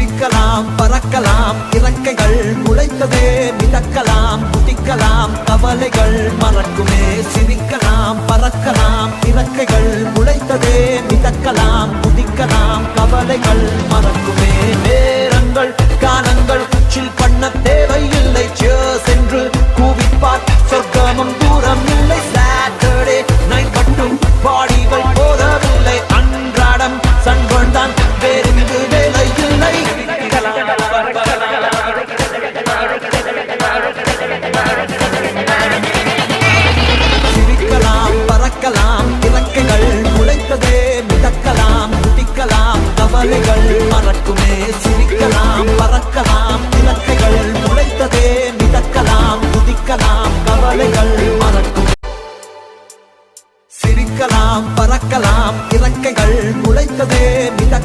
சிரிக்கலாம் பறக்கலாம் இறக்கைகள் முளைத்ததே மிதக்கலாம் குதிக்கலாம் கவலைகள் மறக்குமே சிரிக்கலாம் பறக்கலாம் இறக்கைகள் முளைத்ததே மிதக்கலாம் குதிக்கலாம் கவலைகள் மறக்குமே நேரங்கள் காலங்கள் சில் பண்ண தேவையில்லை சென்று கூவிப்பார் சொர்க்கமும் தூரம் இல்லை சாட்டர்டே நைட் மட்டும் பாடிகள் போதவில்லை அன்றாடம் சண்பந்தான் வேறெங்கு வேலை இல்லை சிரிக்கலாம் பறக்கலாம் இறக்கைகள் முளைத்ததே மிதக்கலாம் குதிக்கலாம் கவலைகள் மறக்குமே சிரிக்கலாம் பறக்கலாம் இறக்கைகள் முளைத்ததே மிதக்கலாம் குதிக்கலாம் கவலைகள் மறக்குமே சிரிக்கலாம் பறக்கலாம் இறக்கைகள் முளைத்ததே மிதக்கலாம்